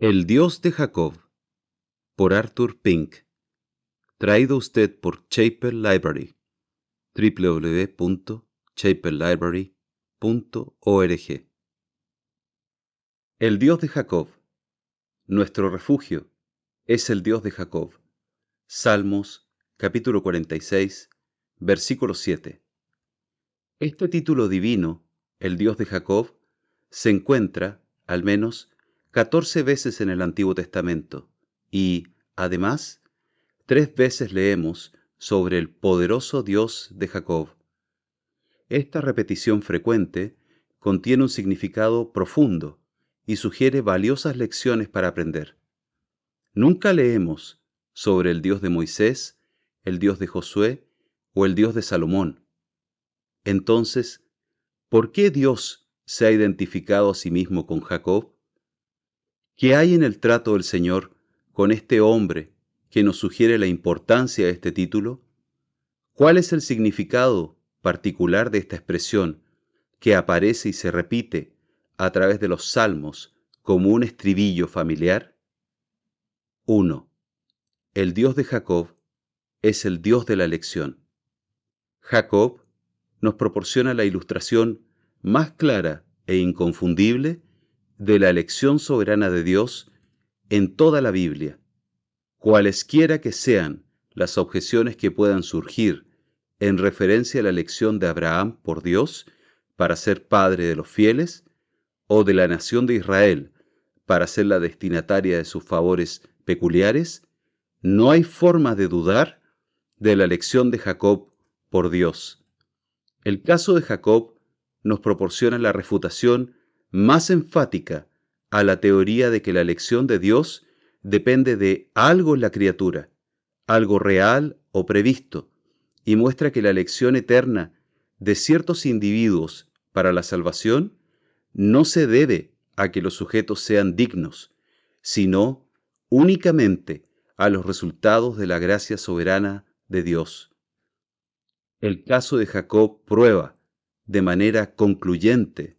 El Dios de Jacob, por Arthur Pink. Traído usted por Chapel Library, www.chapellibrary.org. El Dios de Jacob, nuestro refugio, es el Dios de Jacob. Salmos, capítulo 46, versículo 7. Este título divino, el Dios de Jacob, se encuentra, al menos, 14 veces en el Antiguo Testamento y, además, 3 veces leemos sobre el poderoso Dios de Jacob. Esta repetición frecuente contiene un significado profundo y sugiere valiosas lecciones para aprender. Nunca leemos sobre el Dios de Moisés, el Dios de Josué o el Dios de Salomón. Entonces, ¿por qué Dios se ha identificado a sí mismo con Jacob? ¿Qué hay en el trato del Señor con este hombre que nos sugiere la importancia de este título? ¿Cuál es el significado particular de esta expresión que aparece y se repite a través de los salmos como un estribillo familiar? 1. El Dios de Jacob es el Dios de la elección. Jacob nos proporciona la ilustración más clara e inconfundible de la elección soberana de Dios en toda la Biblia. Cualesquiera que sean las objeciones que puedan surgir en referencia a la elección de Abraham por Dios para ser padre de los fieles, o de la nación de Israel para ser la destinataria de sus favores peculiares, no hay forma de dudar de la elección de Jacob por Dios. El caso de Jacob nos proporciona la refutación más enfática a la teoría de que la elección de Dios depende de algo en la criatura, algo real o previsto, y muestra que la elección eterna de ciertos individuos para la salvación no se debe a que los sujetos sean dignos, sino únicamente a los resultados de la gracia soberana de Dios. El caso de Jacob prueba de manera concluyente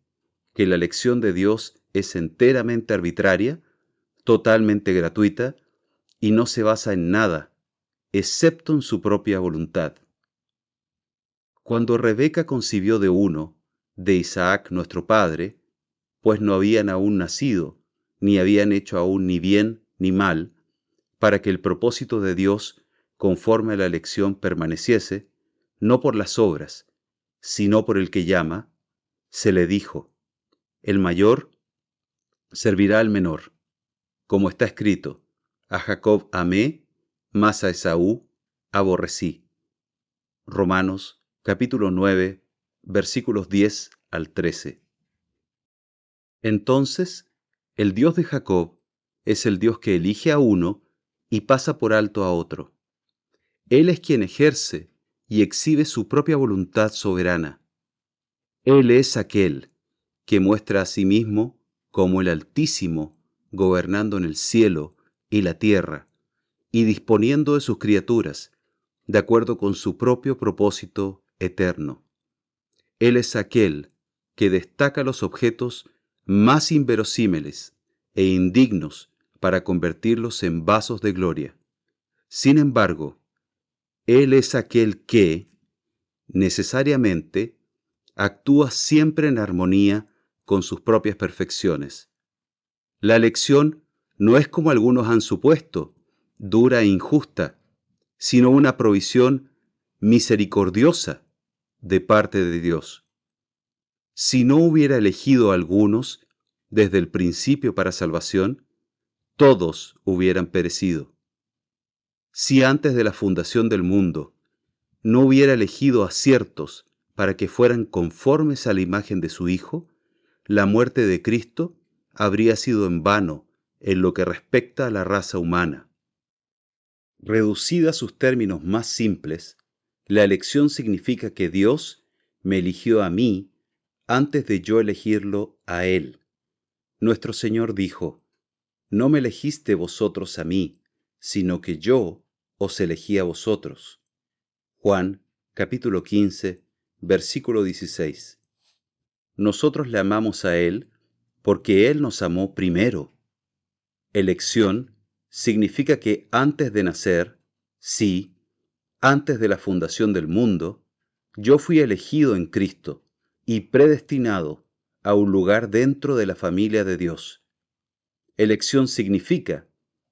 que la elección de Dios es enteramente arbitraria, totalmente gratuita y no se basa en nada, excepto en su propia voluntad. Cuando Rebeca concibió de uno, de Isaac nuestro padre, pues no habían aún nacido, ni habían hecho aún ni bien ni mal, para que el propósito de Dios conforme a la elección permaneciese, no por las obras, sino por el que llama, se le dijo: el mayor servirá al menor, como está escrito: a Jacob amé, mas a Esaú aborrecí. Romanos capítulo 9, versículos 10 al 13. Entonces, el Dios de Jacob es el Dios que elige a uno y pasa por alto a otro. Él es quien ejerce y exhibe su propia voluntad soberana. Él es aquel que muestra a sí mismo como el Altísimo, gobernando en el cielo y la tierra, y disponiendo de sus criaturas, de acuerdo con su propio propósito eterno. Él es aquel que destaca los objetos más inverosímiles e indignos para convertirlos en vasos de gloria. Sin embargo, Él es aquel que, necesariamente, actúa siempre en armonía con sus propias perfecciones. La elección no es, como algunos han supuesto, dura e injusta, sino una provisión misericordiosa de parte de Dios. Si no hubiera elegido a algunos desde el principio para salvación, todos hubieran perecido. Si antes de la fundación del mundo no hubiera elegido a ciertos para que fueran conformes a la imagen de su Hijo, la muerte de Cristo habría sido en vano en lo que respecta a la raza humana. Reducida a sus términos más simples, la elección significa que Dios me eligió a mí antes de yo elegirlo a Él. Nuestro Señor dijo: no me elegiste vosotros a mí, sino que yo os elegí a vosotros. Juan, capítulo 15, versículo 16. Nosotros le amamos a Él porque Él nos amó primero. Elección significa que antes de nacer, sí, antes de la fundación del mundo, yo fui elegido en Cristo y predestinado a un lugar dentro de la familia de Dios. Elección significa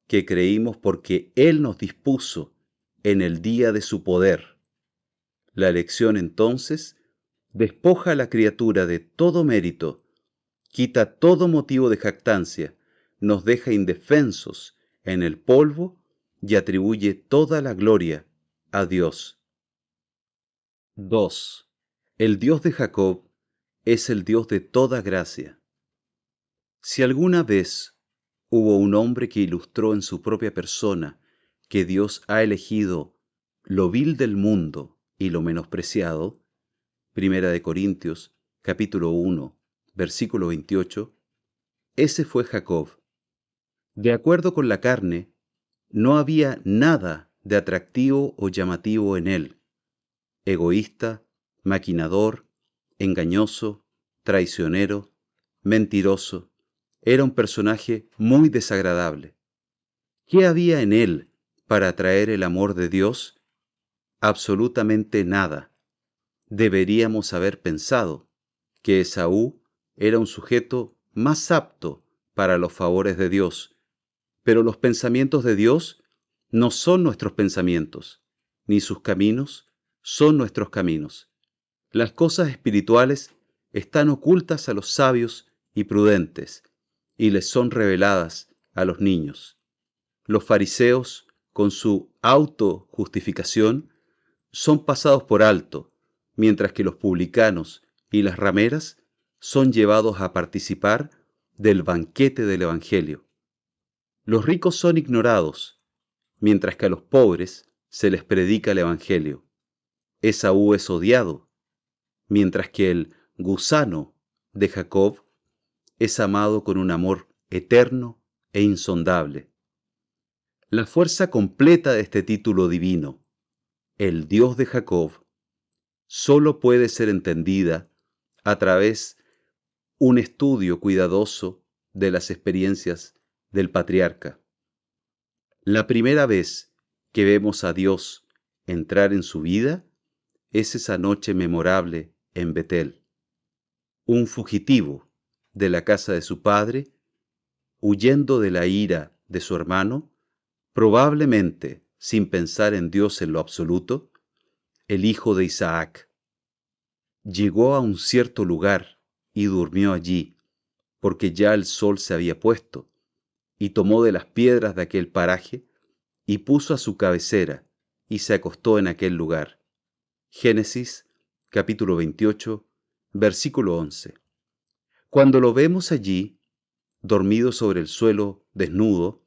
que creímos porque Él nos dispuso en el día de su poder. La elección entonces despoja a la criatura de todo mérito, quita todo motivo de jactancia, nos deja indefensos en el polvo y atribuye toda la gloria a Dios. 2. El Dios de Jacob es el Dios de toda gracia. Si alguna vez hubo un hombre que ilustró en su propia persona que Dios ha elegido lo vil del mundo y lo menospreciado, Primera de Corintios, capítulo 1, versículo 28, ese fue Jacob. De acuerdo con la carne, no había nada de atractivo o llamativo en él. Egoísta, maquinador, engañoso, traicionero, mentiroso. Era un personaje muy desagradable. ¿Qué había en él para atraer el amor de Dios? Absolutamente nada. Deberíamos haber pensado que Esaú era un sujeto más apto para los favores de Dios, pero los pensamientos de Dios no son nuestros pensamientos, ni sus caminos son nuestros caminos. Las cosas espirituales están ocultas a los sabios y prudentes, y les son reveladas a los niños. Los fariseos, con su autojustificación, son pasados por alto, mientras que los publicanos y las rameras son llevados a participar del banquete del Evangelio. Los ricos son ignorados, mientras que a los pobres se les predica el Evangelio. Esaú es odiado, mientras que el gusano de Jacob es amado con un amor eterno e insondable. La fuerza completa de este título divino, el Dios de Jacob, solo puede ser entendida a través de un estudio cuidadoso de las experiencias del patriarca. La primera vez que vemos a Dios entrar en su vida es esa noche memorable en Betel. Un fugitivo de la casa de su padre, huyendo de la ira de su hermano, probablemente sin pensar en Dios en lo absoluto, el hijo de Isaac. Llegó a un cierto lugar y durmió allí, porque ya el sol se había puesto, y tomó de las piedras de aquel paraje y puso a su cabecera y se acostó en aquel lugar. Génesis capítulo 28, versículo 11. Cuando lo vemos allí, dormido sobre el suelo desnudo,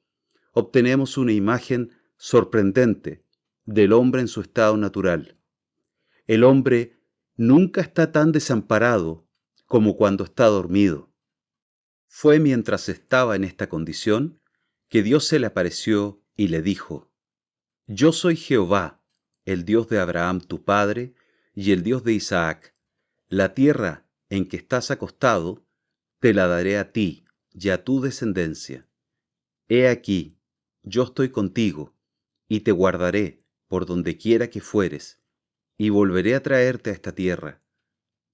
obtenemos una imagen sorprendente del hombre en su estado natural. El hombre nunca está tan desamparado como cuando está dormido. Fue mientras estaba en esta condición que Dios se le apareció y le dijo: Yo soy Jehová, el Dios de Abraham tu padre y el Dios de Isaac. La tierra en que estás acostado te la daré a ti y a tu descendencia. He aquí, yo estoy contigo y te guardaré por donde quiera que fueres, y volveré a traerte a esta tierra,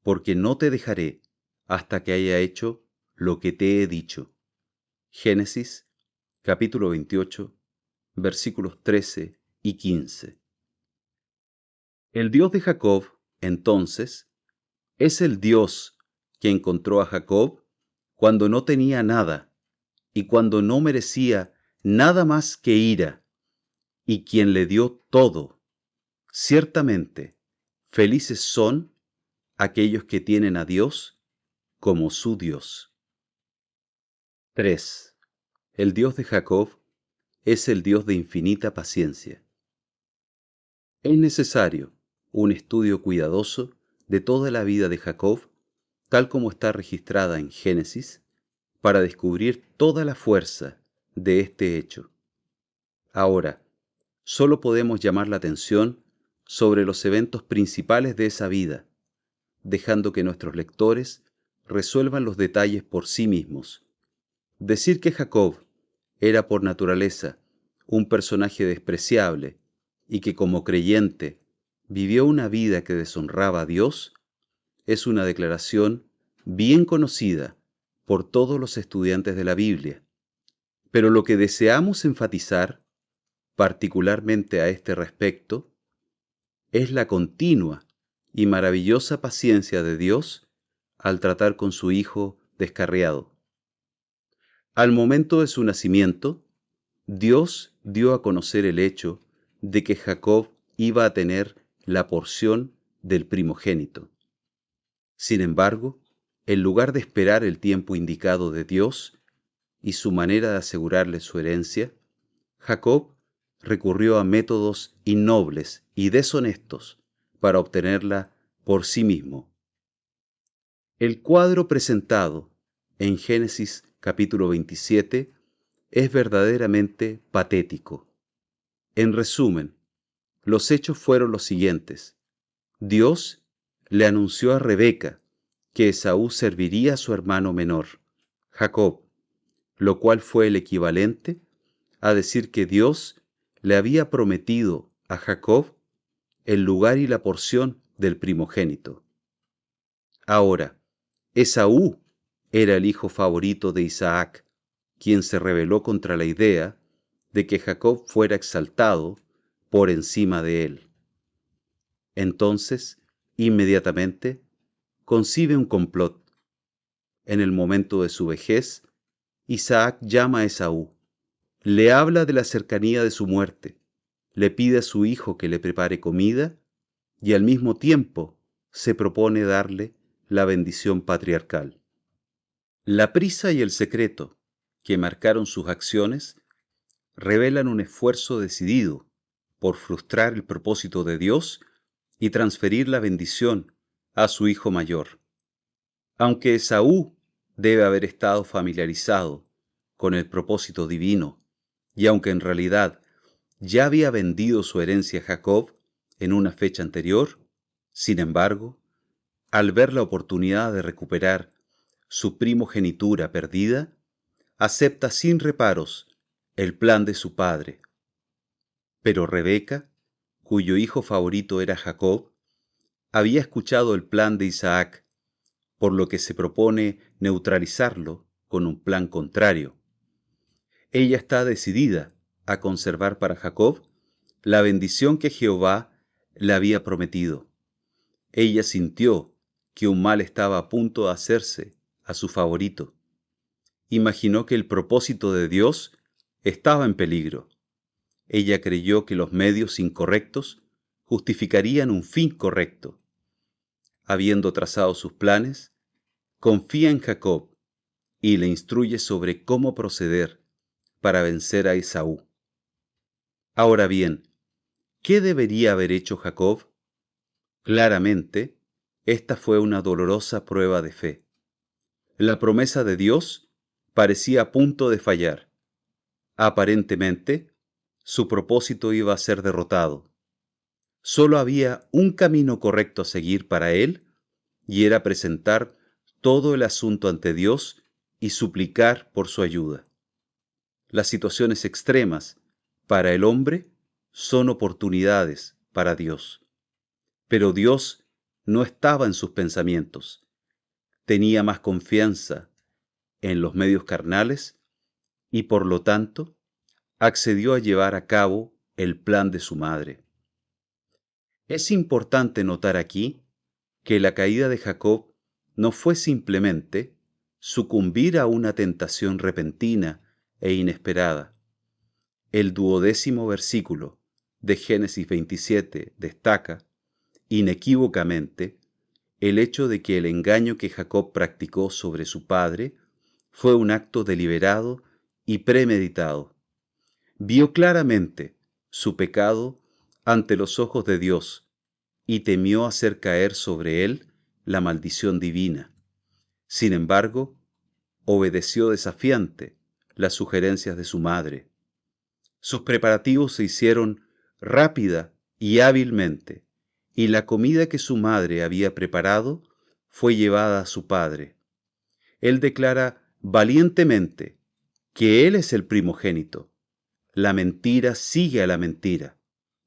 porque no te dejaré hasta que haya hecho lo que te he dicho. Génesis capítulo 28, versículos 13 y 15. El Dios de Jacob, entonces, es el Dios que encontró a Jacob cuando no tenía nada y cuando no merecía nada más que ira, y quien le dio todo. Ciertamente, felices son aquellos que tienen a Dios como su Dios. 3. El Dios de Jacob es el Dios de infinita paciencia. Es necesario un estudio cuidadoso de toda la vida de Jacob, tal como está registrada en Génesis, para descubrir toda la fuerza de este hecho. Ahora, solo podemos llamar la atención sobre los eventos principales de esa vida, dejando que nuestros lectores resuelvan los detalles por sí mismos. Decir que Jacob era por naturaleza un personaje despreciable y que como creyente vivió una vida que deshonraba a Dios, es una declaración bien conocida por todos los estudiantes de la Biblia. Pero lo que deseamos enfatizar, particularmente a este respecto, es la continua y maravillosa paciencia de Dios al tratar con su hijo descarriado. Al momento de su nacimiento, Dios dio a conocer el hecho de que Jacob iba a tener la porción del primogénito. Sin embargo, en lugar de esperar el tiempo indicado de Dios y su manera de asegurarle su herencia, Jacob recurrió a métodos innobles y deshonestos para obtenerla por sí mismo. El cuadro presentado en Génesis capítulo 27 es verdaderamente patético. En resumen, los hechos fueron los siguientes. Dios le anunció a Rebeca que Esaú serviría a su hermano menor, Jacob, lo cual fue el equivalente a decir que Dios le había prometido a Jacob el lugar y la porción del primogénito. Ahora, Esaú era el hijo favorito de Isaac, quien se rebeló contra la idea de que Jacob fuera exaltado por encima de él. Entonces, inmediatamente, concibe un complot. En el momento de su vejez, Isaac llama a Esaú, le habla de la cercanía de su muerte, le pide a su hijo que le prepare comida y al mismo tiempo se propone darle la bendición patriarcal. La prisa y el secreto que marcaron sus acciones revelan un esfuerzo decidido por frustrar el propósito de Dios y transferir la bendición a su hijo mayor. Aunque Esaú debe haber estado familiarizado con el propósito divino, y aunque en realidad ya había vendido su herencia a Jacob en una fecha anterior, sin embargo, al ver la oportunidad de recuperar su primogenitura perdida, acepta sin reparos el plan de su padre. Pero Rebeca, cuyo hijo favorito era Jacob, había escuchado el plan de Isaac, por lo que se propone neutralizarlo con un plan contrario. Ella está decidida a conservar para Jacob la bendición que Jehová le había prometido. Ella sintió que un mal estaba a punto de hacerse a su favorito. Imaginó que el propósito de Dios estaba en peligro. Ella creyó que los medios incorrectos justificarían un fin correcto. Habiendo trazado sus planes, confía en Jacob y le instruye sobre cómo proceder para vencer a Esaú. Ahora bien, ¿qué debería haber hecho Jacob? Claramente, esta fue una dolorosa prueba de fe. La promesa de Dios parecía a punto de fallar. Aparentemente, su propósito iba a ser derrotado. Solo había un camino correcto a seguir para él, y era presentar todo el asunto ante Dios y suplicar por su ayuda. Las situaciones extremas para el hombre son oportunidades para Dios. Pero Dios no estaba en sus pensamientos. Tenía más confianza en los medios carnales y por lo tanto accedió a llevar a cabo el plan de su madre. Es importante notar aquí que la caída de Jacob no fue simplemente sucumbir a una tentación repentina e inesperada. El 12º versículo de Génesis 27 destaca, inequívocamente, el hecho de que el engaño que Jacob practicó sobre su padre fue un acto deliberado y premeditado. Vio claramente su pecado ante los ojos de Dios y temió hacer caer sobre él la maldición divina. Sin embargo, obedeció desafiante las sugerencias de su madre. Sus preparativos se hicieron rápida y hábilmente, y la comida que su madre había preparado fue llevada a su padre. Él declara valientemente que él es el primogénito. La mentira sigue a la mentira.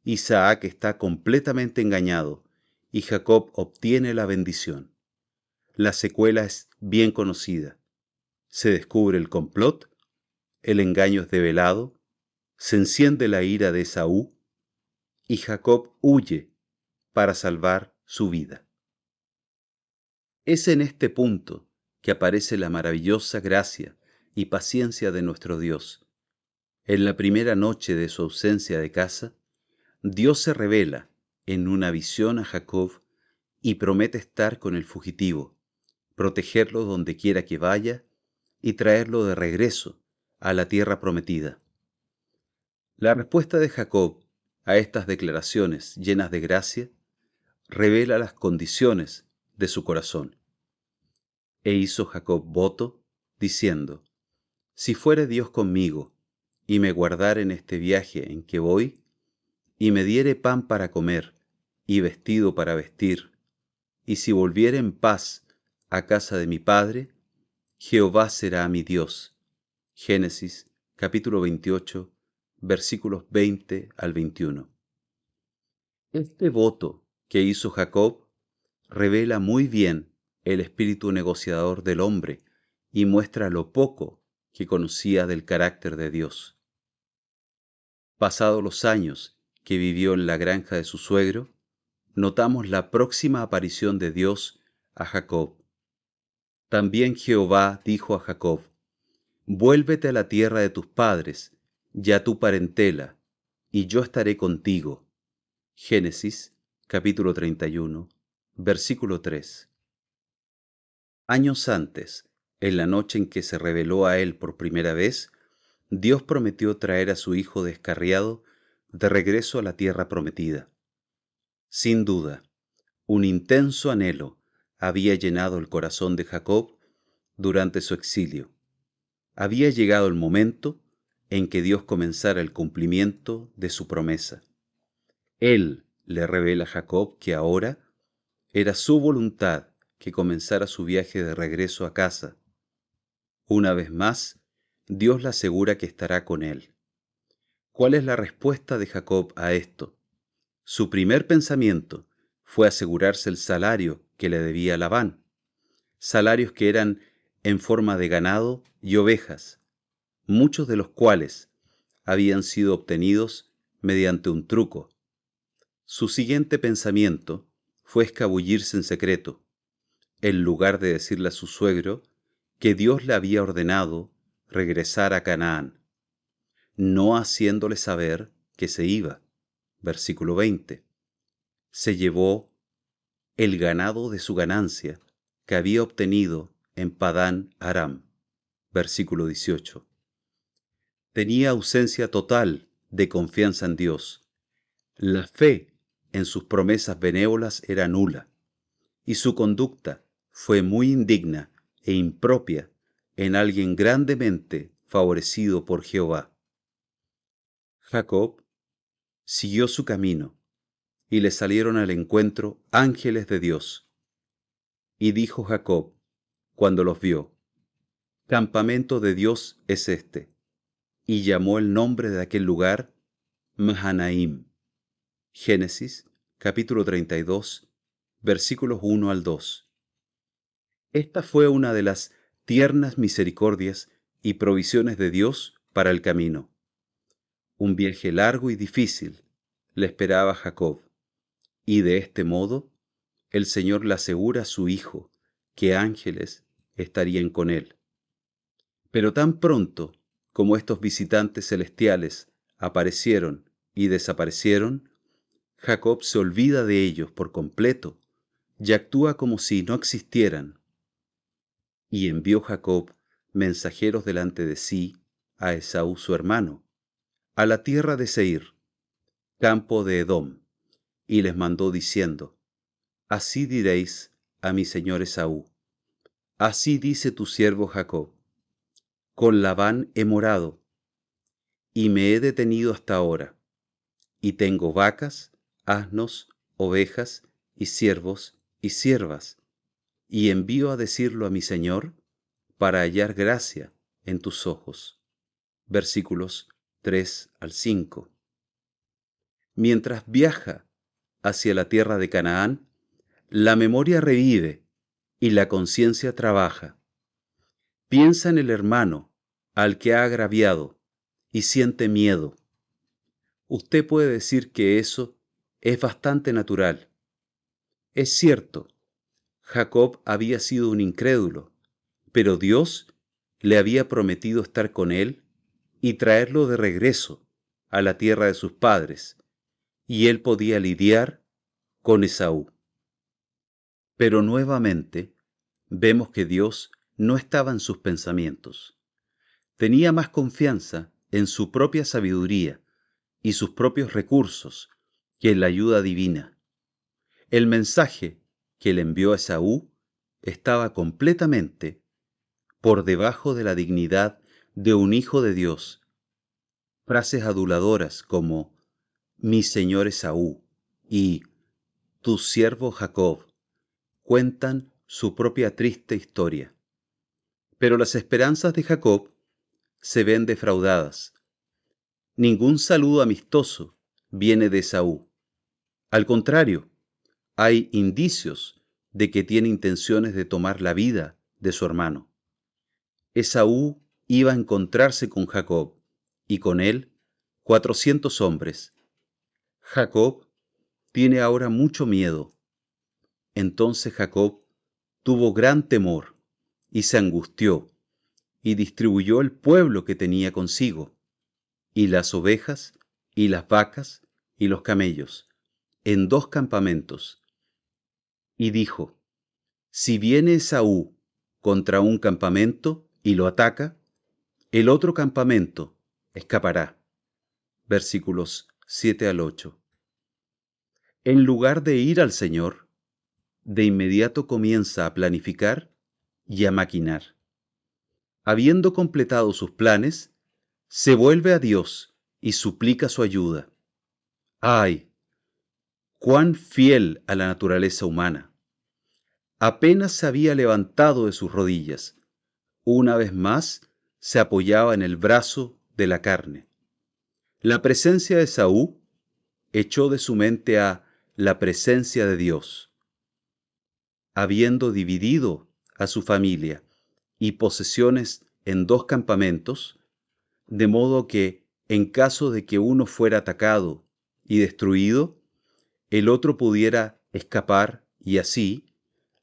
Isaac está completamente engañado y Jacob obtiene la bendición. La secuela es bien conocida. Se descubre el complot, el engaño es develado, se enciende la ira de Esaú y Jacob huye para salvar su vida. Es en este punto que aparece la maravillosa gracia y paciencia de nuestro Dios. En la primera noche de su ausencia de casa, Dios se revela en una visión a Jacob y promete estar con el fugitivo, protegerlo donde quiera que vaya y traerlo de regreso a la tierra prometida. La respuesta de Jacob a estas declaraciones llenas de gracia revela las condiciones de su corazón. E hizo Jacob voto, diciendo: si fuere Dios conmigo, y me guardare en este viaje en que voy, y me diere pan para comer, y vestido para vestir, y si volviere en paz a casa de mi padre, Jehová será mi Dios. Génesis capítulo 28, versículos 20 al 21. Este voto que hizo Jacob revela muy bien el espíritu negociador del hombre y muestra lo poco que conocía del carácter de Dios. Pasados los años que vivió en la granja de su suegro, notamos la próxima aparición de Dios a Jacob. También Jehová dijo a Jacob: vuélvete a la tierra de tus padres y a tu parentela, y yo estaré contigo. Génesis capítulo 31, versículo 3. Años antes, en la noche en que se reveló a él por primera vez, Dios prometió traer a su hijo descarriado de regreso a la tierra prometida. Sin duda, un intenso anhelo había llenado el corazón de Jacob durante su exilio. Había llegado el momento en que Dios comenzara el cumplimiento de su promesa. Él le revela a Jacob que ahora era su voluntad que comenzara su viaje de regreso a casa. Una vez más, Dios le asegura que estará con él. ¿Cuál es la respuesta de Jacob a esto? Su primer pensamiento fue asegurarse el salario que le debía Labán, salarios que eran en forma de ganado y ovejas, muchos de los cuales habían sido obtenidos mediante un truco. Su siguiente pensamiento fue escabullirse en secreto, en lugar de decirle a su suegro que Dios le había ordenado regresar a Canaán, no haciéndole saber que se iba. Versículo 20. Se llevó el ganado de su ganancia que había obtenido en Padán Aram. Versículo 18. Tenía ausencia total de confianza en Dios. La fe en sus promesas benévolas era nula, y su conducta fue muy indigna e impropia en alguien grandemente favorecido por Jehová. Jacob siguió su camino, y le salieron al encuentro ángeles de Dios. Y dijo Jacob, cuando los vio: campamento de Dios es este. Y llamó el nombre de aquel lugar Mahanaim. Génesis capítulo 32, versículos 1 al 2. Esta fue una de las tiernas misericordias y provisiones de Dios para el camino. Un viaje largo y difícil le esperaba a Jacob, y de este modo el Señor le asegura a su hijo que ángeles estarían con él. Pero tan pronto como estos visitantes celestiales aparecieron y desaparecieron, Jacob se olvida de ellos por completo y actúa como si no existieran. Y envió Jacob mensajeros delante de sí a Esaú su hermano, a la tierra de Seir, campo de Edom, y les mandó diciendo: así diréis a mi señor Esaú: así dice tu siervo Jacob, con Labán he morado, y me he detenido hasta ahora, y tengo vacas, asnos, ovejas, y siervos y siervas, y envío a decirlo a mi señor, para hallar gracia en tus ojos. versículos 3 al 5. Mientras viaja hacia la tierra de Canaán, la memoria revive y la conciencia trabaja. Piensa en el hermano al que ha agraviado y siente miedo. Usted puede decir que eso es bastante natural. Es cierto, Jacob había sido un incrédulo, pero Dios le había prometido estar con él y traerlo de regreso a la tierra de sus padres, y él podía lidiar con Esaú. Pero nuevamente vemos que Dios no estaba en sus pensamientos. Tenía más confianza en su propia sabiduría y sus propios recursos que en la ayuda divina. El mensaje que le envió a Esaú estaba completamente por debajo de la dignidad de un hijo de Dios. Frases aduladoras como mi señor Esaú y tu siervo Jacob cuentan su propia triste historia. Pero las esperanzas de Jacob se ven defraudadas. Ningún saludo amistoso viene de Esaú. Al contrario, hay indicios de que tiene intenciones de tomar la vida de su hermano. Esaú iba a encontrarse con Jacob, y con él 400 hombres. Jacob tiene ahora mucho miedo. Entonces Jacob tuvo gran temor y se angustió, y distribuyó el pueblo que tenía consigo, y las ovejas, y las vacas, y los camellos, en 2 campamentos. Y dijo, si viene Esaú contra un campamento y lo ataca, el otro campamento escapará. Versículos 7 al 8. En lugar de ir al Señor, de inmediato comienza a planificar y a maquinar. Habiendo completado sus planes, se vuelve a Dios y suplica su ayuda. ¡Ay! ¡Cuán fiel a la naturaleza humana! Apenas se había levantado de sus rodillas, una vez más se apoyaba en el brazo de la carne. La presencia de Esaú echó de su mente a la presencia de Dios. Habiendo dividido a su familia y posesiones en 2 campamentos, de modo que en caso de que uno fuera atacado y destruido, el otro pudiera escapar y así,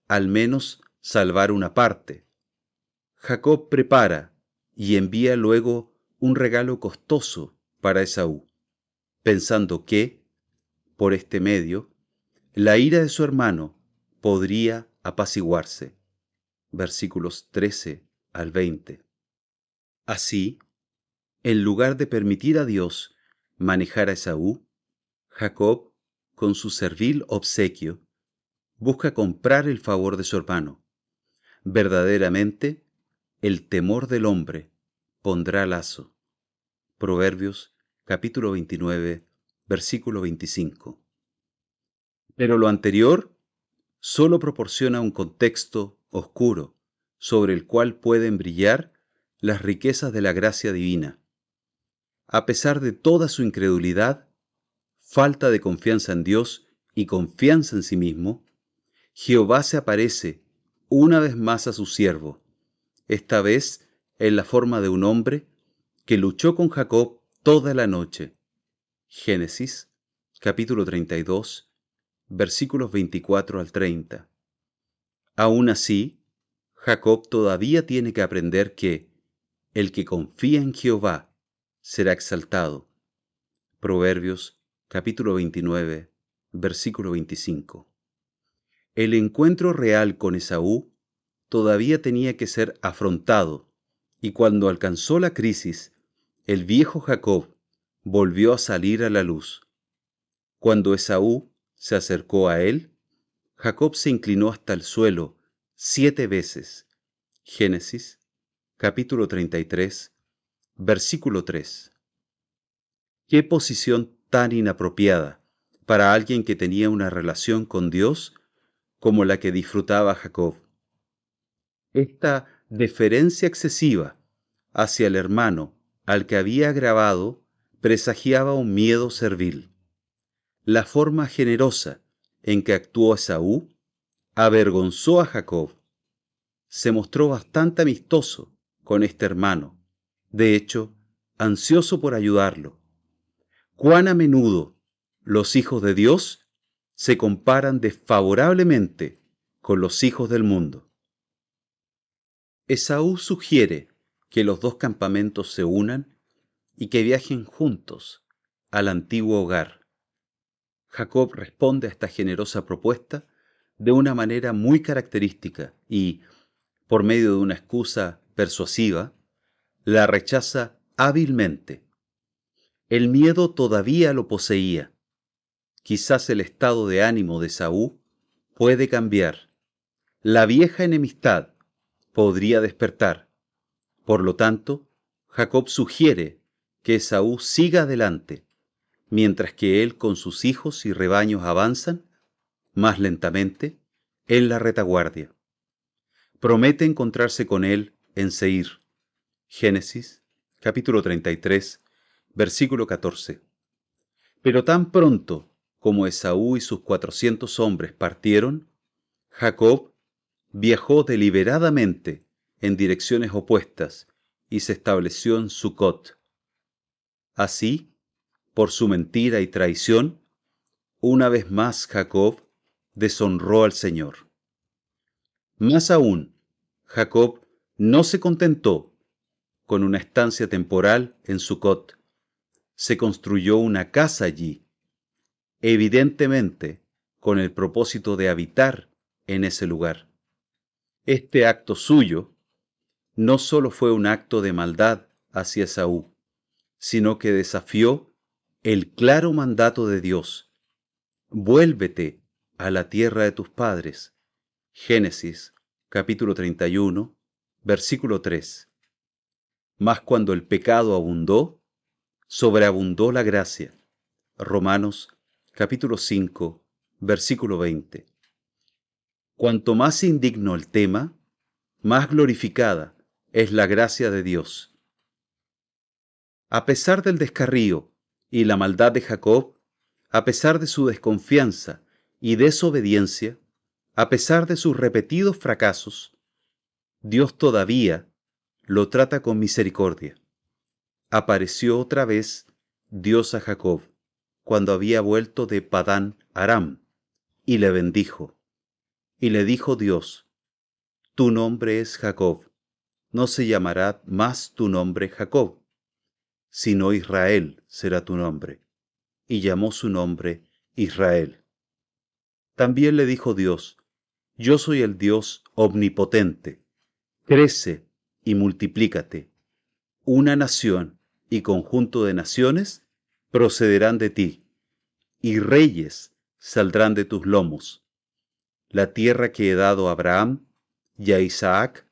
al menos, salvar una parte. Jacob prepara y envía luego un regalo costoso para Esaú, pensando que, por este medio, la ira de su hermano podría apaciguarse. Versículos 13 al 20. Así, en lugar de permitir a Dios manejar a Esaú, Jacob, con su servil obsequio, busca comprar el favor de su hermano. Verdaderamente, el temor del hombre pondrá lazo. Proverbios capítulo 29, versículo 25. Pero lo anterior solo proporciona un contexto oscuro sobre el cual pueden brillar las riquezas de la gracia divina. A pesar de toda su incredulidad, falta de confianza en Dios y confianza en sí mismo, Jehová se aparece una vez más a su siervo, esta vez en la forma de un hombre que luchó con Jacob toda la noche. Génesis, capítulo 32, versículos 24 al 30. Aún así, Jacob todavía tiene que aprender que el que confía en Jehová será exaltado. Proverbios, capítulo 29, versículo 25. El encuentro real con Esaú todavía tenía que ser afrontado, y cuando alcanzó la crisis, el viejo Jacob volvió a salir a la luz. Cuando Esaú se acercó a él, Jacob se inclinó hasta el suelo 7 veces. Génesis, capítulo 33, versículo 3. Qué posición tan inapropiada para alguien que tenía una relación con Dios como la que disfrutaba Jacob. Esta deferencia excesiva hacia el hermano al que había agravado, presagiaba un miedo servil. La forma generosa en que actuó Esaú avergonzó a Jacob. Se mostró bastante amistoso con este hermano, de hecho, ansioso por ayudarlo. Cuán a menudo los hijos de Dios se comparan desfavorablemente con los hijos del mundo. Esaú sugiere que los dos campamentos se unan y que viajen juntos al antiguo hogar. Jacob responde a esta generosa propuesta de una manera muy característica y, por medio de una excusa persuasiva, la rechaza hábilmente. El miedo todavía lo poseía. Quizás el estado de ánimo de Esaú puede cambiar. La vieja enemistad podría despertar. Por lo tanto, Jacob sugiere que Esaú siga adelante, mientras que él con sus hijos y rebaños avanzan, más lentamente, en la retaguardia. Promete encontrarse con él en Seir. Génesis, capítulo 33, versículo 14. Pero tan pronto como Esaú y sus 400 hombres partieron, Jacob viajó deliberadamente en direcciones opuestas y se estableció en Sucot. Así, por su mentira y traición, una vez más Jacob deshonró al Señor. Más aún, Jacob no se contentó con una estancia temporal en Sucot. Se construyó una casa allí, evidentemente con el propósito de habitar en ese lugar. Este acto suyo no solo fue un acto de maldad hacia Esaú, sino que desafió el claro mandato de Dios: vuélvete a la tierra de tus padres. Génesis, capítulo 31, versículo 3. Mas cuando el pecado abundó, sobreabundó la gracia. Romanos, capítulo 5, versículo 20. Cuanto más indigno el tema, más glorificada es la gracia de Dios. A pesar del descarrío y la maldad de Jacob, a pesar de su desconfianza y desobediencia, a pesar de sus repetidos fracasos, Dios todavía lo trata con misericordia. Apareció otra vez Dios a Jacob cuando había vuelto de Padán Aram y le bendijo. Y le dijo Dios: tu nombre es Jacob, no se llamará más tu nombre Jacob, sino Israel será tu nombre. Y llamó su nombre Israel. También le dijo Dios: yo soy el Dios omnipotente, crece y multiplícate. Una nación y conjunto de naciones procederán de ti, y reyes saldrán de tus lomos. La tierra que he dado a Abraham y a Isaac,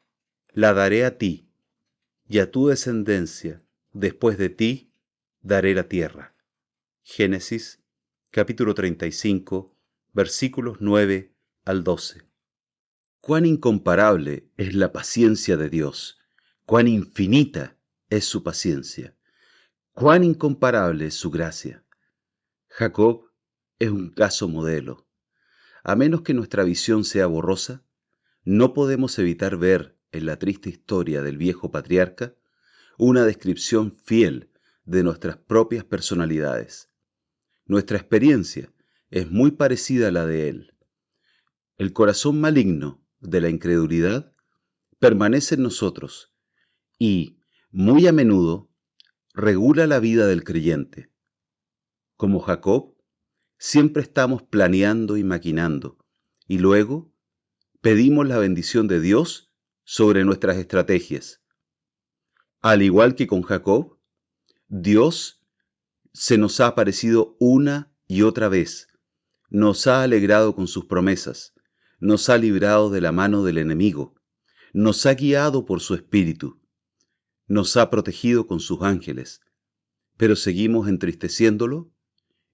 la daré a ti, y a tu descendencia, después de ti, daré la tierra. Génesis, capítulo 35, versículos 9 al 12. Cuán incomparable es la paciencia de Dios, cuán infinita es su paciencia, cuán incomparable es su gracia. Jacob es un caso modelo. A menos que nuestra visión sea borrosa, no podemos evitar ver en la triste historia del viejo patriarca una descripción fiel de nuestras propias personalidades. Nuestra experiencia es muy parecida a la de él. El corazón maligno de la incredulidad permanece en nosotros y, muy a menudo, regula la vida del creyente. Como Jacob, siempre estamos planeando y maquinando, y luego pedimos la bendición de Dios sobre nuestras estrategias. Al igual que con Jacob, Dios se nos ha aparecido una y otra vez, nos ha alegrado con sus promesas, nos ha librado de la mano del enemigo, nos ha guiado por su espíritu, nos ha protegido con sus ángeles, pero seguimos entristeciéndolo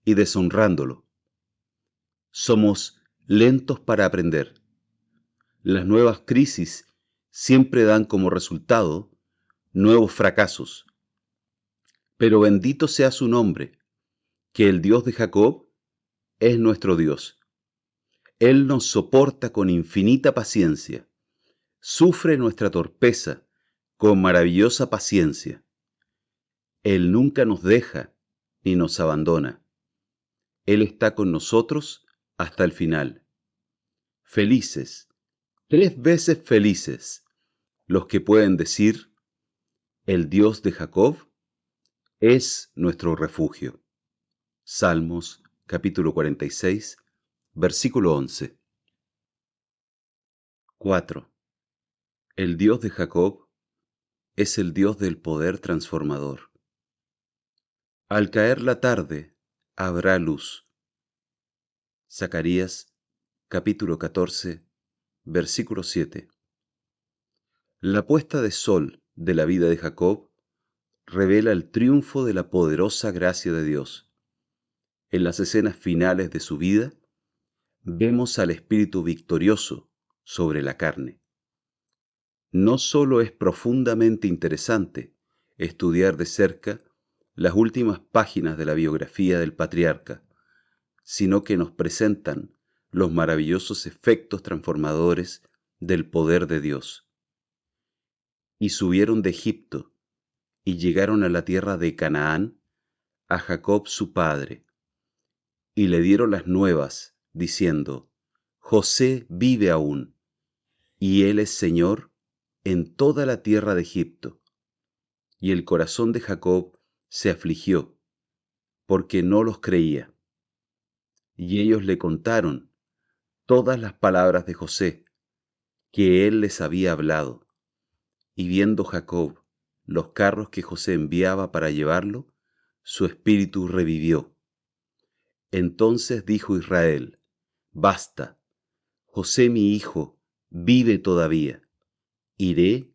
y deshonrándolo. Somos lentos para aprender. Las nuevas crisis siempre dan como resultado nuevos fracasos. Pero bendito sea su nombre, que el Dios de Jacob es nuestro Dios. Él nos soporta con infinita paciencia, sufre nuestra torpeza con maravillosa paciencia. Él nunca nos deja ni nos abandona. Él está con nosotros hasta el final. Felices, 3 veces felices, los que pueden decir, el Dios de Jacob es nuestro refugio. Salmos capítulo 46, versículo 11. 4. El Dios de Jacob es el Dios del poder transformador. Al caer la tarde, habrá luz. Zacarías capítulo 14, versículo 7. La puesta de sol de la vida de Jacob revela el triunfo de la poderosa gracia de Dios. En las escenas finales de su vida, vemos al Espíritu victorioso sobre la carne. No solo es profundamente interesante estudiar de cerca las últimas páginas de la biografía del patriarca, sino que nos presentan los maravillosos efectos transformadores del poder de Dios. Y subieron de Egipto, y llegaron a la tierra de Canaán, a Jacob su padre, y le dieron las nuevas, diciendo, José vive aún, y él es Señor en toda la tierra de Egipto. Y el corazón de Jacob se afligió, porque no los creía. Y ellos le contaron todas las palabras de José, que él les había hablado. Y viendo Jacob los carros que José enviaba para llevarlo, su espíritu revivió. Entonces dijo Israel, basta, José mi hijo vive todavía. Iré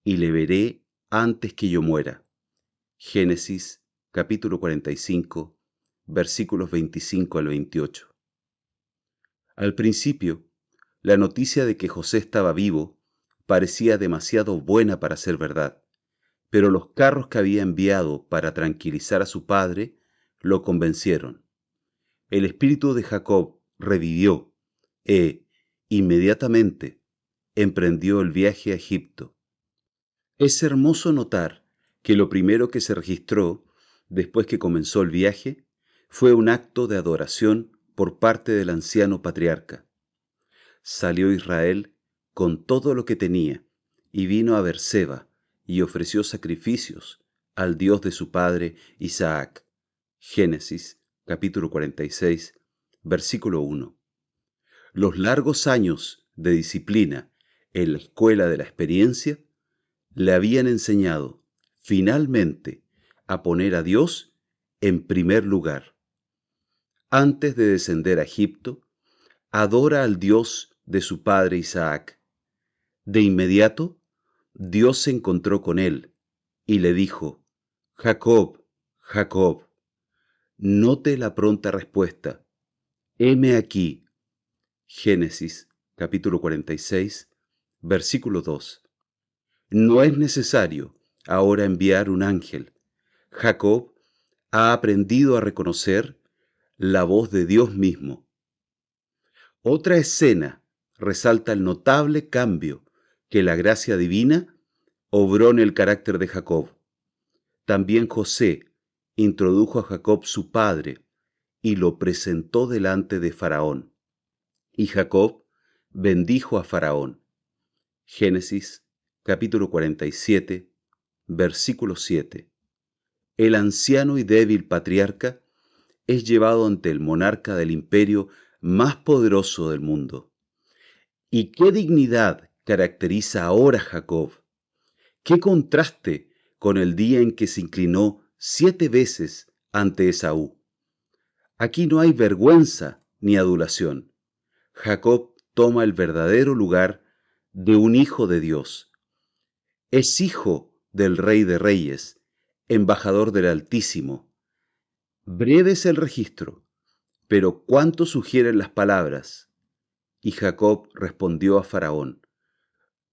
y le veré antes que yo muera. Génesis capítulo 45, versículos 25 al 28. Al principio, la noticia de que José estaba vivo parecía demasiado buena para ser verdad, pero los carros que había enviado para tranquilizar a su padre lo convencieron. El espíritu de Jacob revivió e, inmediatamente, emprendió el viaje a Egipto. Es hermoso notar que lo primero que se registró después que comenzó el viaje fue un acto de adoración por parte del anciano patriarca. Salió Israel con todo lo que tenía y vino a Berseba y ofreció sacrificios al Dios de su padre Isaac. Génesis capítulo 46, versículo 1. Los largos años de disciplina en la escuela de la experiencia le habían enseñado, finalmente, a poner a Dios en primer lugar. Antes de descender a Egipto, adora al Dios de su padre Isaac. De inmediato, Dios se encontró con él y le dijo, Jacob, Jacob. Note la pronta respuesta, heme aquí. Génesis capítulo 46, versículo 2. No es necesario ahora enviar un ángel. Jacob ha aprendido a reconocer la voz de Dios mismo. Otra escena resalta el notable cambio que la gracia divina obró en el carácter de Jacob. También José introdujo a Jacob su padre y lo presentó delante de Faraón. Y Jacob bendijo a Faraón. Génesis capítulo 47, versículo 7. El anciano y débil patriarca es llevado ante el monarca del imperio más poderoso del mundo. ¿Y qué dignidad caracteriza ahora a Jacob? ¿Qué contraste con el día en que se inclinó 7 veces ante Esaú? Aquí no hay vergüenza ni adulación. Jacob toma el verdadero lugar de un hijo de Dios. Es hijo del Rey de Reyes, embajador del Altísimo. Breve es el registro, pero cuánto sugieren las palabras. Y Jacob respondió a Faraón,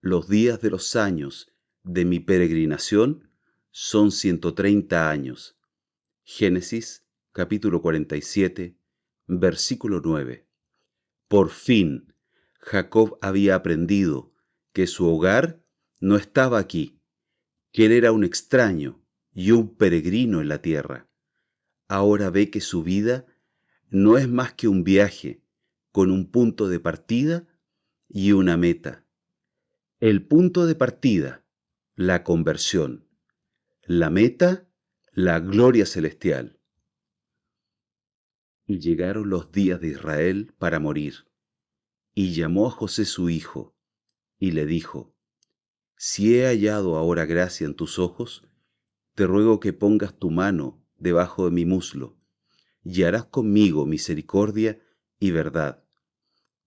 los días de los años de mi peregrinación son 130 años. Génesis capítulo 47, versículo 9. Por fin, Jacob había aprendido que su hogar no estaba aquí, que él era un extraño y un peregrino en la tierra. Ahora ve que su vida no es más que un viaje con un punto de partida y una meta. El punto de partida, la conversión. La meta, la gloria celestial. Y llegaron los días de Israel para morir. Y llamó a José su hijo, y le dijo: Si he hallado ahora gracia en tus ojos, te ruego que pongas tu mano debajo de mi muslo, y harás conmigo misericordia y verdad.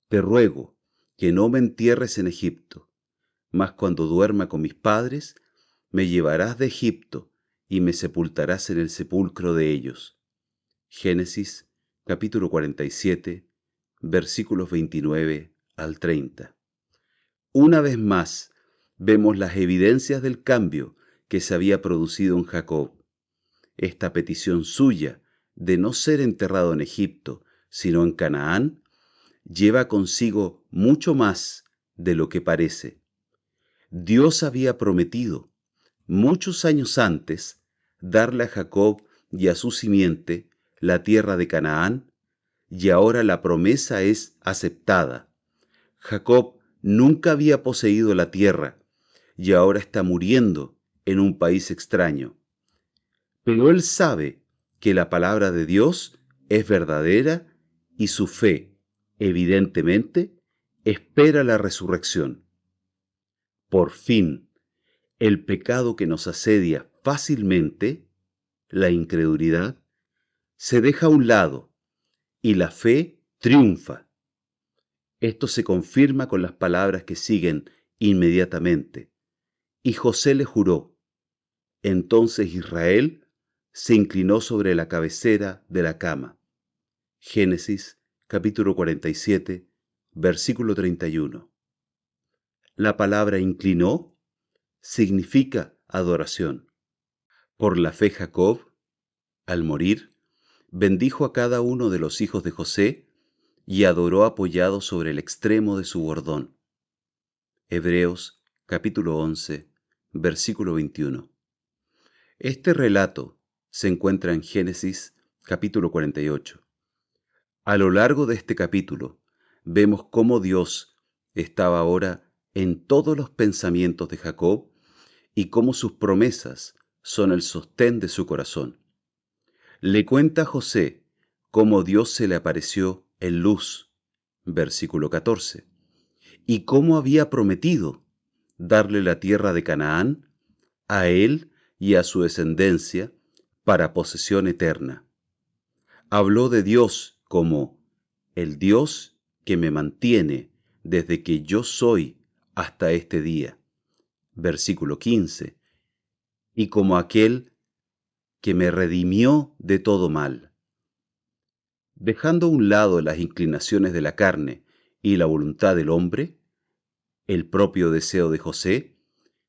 Te ruego que no me entierres en Egipto, mas cuando duerma con mis padres, me llevarás de Egipto y me sepultarás en el sepulcro de ellos. Génesis capítulo 47, versículos 29 al 30. Una vez más, vemos las evidencias del cambio que se había producido en Jacob. Esta petición suya de no ser enterrado en Egipto, sino en Canaán, lleva consigo mucho más de lo que parece. Dios había prometido, muchos años antes, darle a Jacob y a su simiente la tierra de Canaán, y ahora la promesa es aceptada. Jacob nunca había poseído la tierra, y ahora está muriendo en un país extraño. Pero él sabe que la palabra de Dios es verdadera y su fe, evidentemente, espera la resurrección. Por fin, el pecado que nos asedia fácilmente, la incredulidad, se deja a un lado y la fe triunfa. Esto se confirma con las palabras que siguen inmediatamente. Y José le juró. Entonces Israel se inclinó sobre la cabecera de la cama. Génesis capítulo 47, versículo 31. La palabra inclinó significa adoración. Por la fe Jacob, al morir, bendijo a cada uno de los hijos de José y adoró apoyado sobre el extremo de su bordón. Hebreos capítulo 11, versículo 21. Este relato se encuentra en Génesis capítulo 48. A lo largo de este capítulo vemos cómo Dios estaba ahora en todos los pensamientos de Jacob y cómo sus promesas son el sostén de su corazón. Le cuenta a José cómo Dios se le apareció en luz, versículo 14, y cómo había prometido darle la tierra de Canaán a él y a su descendencia para posesión eterna. Habló de Dios como el Dios que me mantiene desde que yo soy hasta este día, versículo 15, y como aquel que me redimió de todo mal. Dejando a un lado las inclinaciones de la carne y la voluntad del hombre, el propio deseo de José,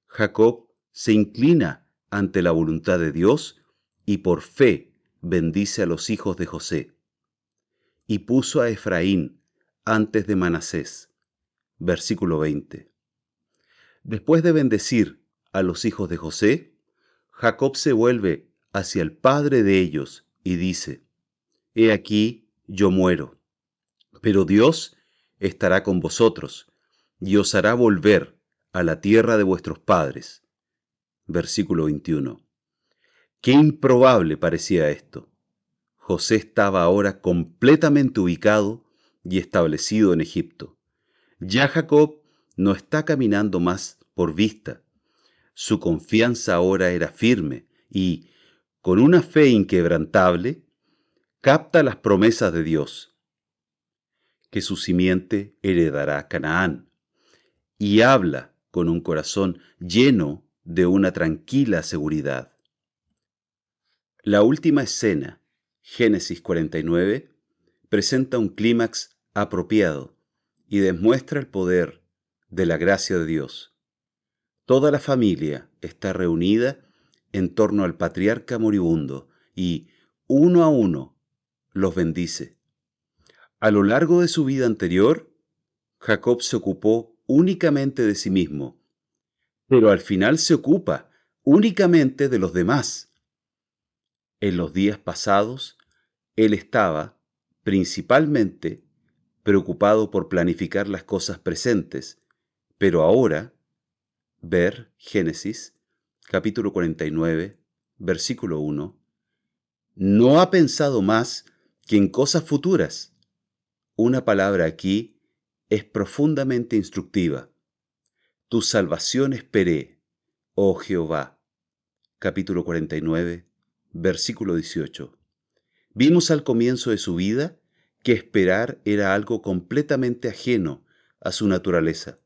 Jacob se inclina ante la voluntad de Dios y por fe bendice a los hijos de José. Y puso a Efraín antes de Manasés. Versículo 20. Después de bendecir a los hijos de José, Jacob se vuelve hacia el padre de ellos y dice: He aquí, yo muero, pero Dios estará con vosotros y os hará volver a la tierra de vuestros padres. Versículo 21. Qué improbable parecía esto. José estaba ahora completamente ubicado y establecido en Egipto. Ya Jacob no está caminando más por vista. Su confianza ahora era firme y, con una fe inquebrantable, capta las promesas de Dios, que su simiente heredará Canaán, y habla con un corazón lleno de una tranquila seguridad. La última escena, Génesis 49, presenta un clímax apropiado y demuestra el poder de la gracia de Dios. Toda la familia está reunida en torno al patriarca moribundo y, uno a uno, los bendice. A lo largo de su vida anterior, Jacob se ocupó únicamente de sí mismo, pero al final se ocupa únicamente de los demás. En los días pasados, él estaba, principalmente, preocupado por planificar las cosas presentes, pero ahora, ver Génesis, capítulo 49, versículo 1, no ha pensado más que en cosas futuras. Una palabra aquí es profundamente instructiva. Tu salvación esperé, oh Jehová. Capítulo 49, versículo 18. Vimos al comienzo de su vida que esperar era algo completamente ajeno a su naturaleza.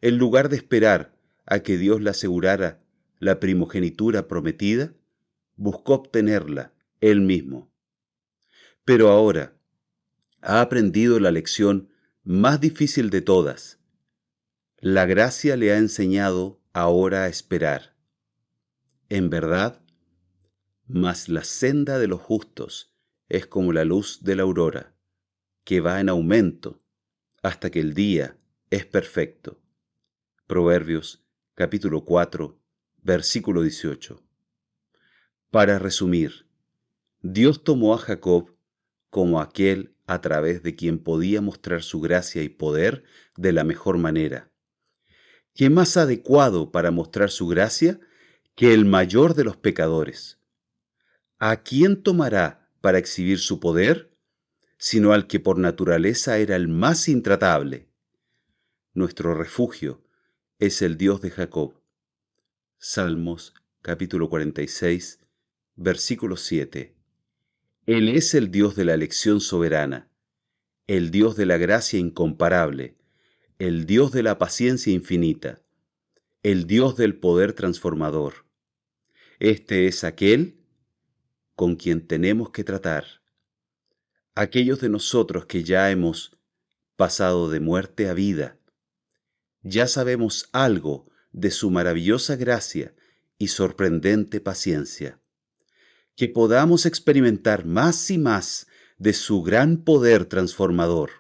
En lugar de esperar a que Dios le asegurara la primogenitura prometida, buscó obtenerla él mismo. Pero ahora ha aprendido la lección más difícil de todas. La gracia le ha enseñado ahora a esperar. En verdad, mas la senda de los justos es como la luz de la aurora, que va en aumento hasta que el día es perfecto. Proverbios capítulo 4, versículo 18. Para resumir, Dios tomó a Jacob como aquel a través de quien podía mostrar su gracia y poder de la mejor manera. ¿Qué más adecuado para mostrar su gracia que el mayor de los pecadores? ¿A quién tomará para exhibir su poder, sino al que por naturaleza era el más intratable? Nuestro refugio es el Dios de Jacob. Salmos capítulo 46, versículo 7. Él es el Dios de la elección soberana, el Dios de la gracia incomparable, el Dios de la paciencia infinita, el Dios del poder transformador. Este es aquel con quien tenemos que tratar. Aquellos de nosotros que ya hemos pasado de muerte a vida, ya sabemos algo de su maravillosa gracia y sorprendente paciencia. Que podamos experimentar más y más de su gran poder transformador.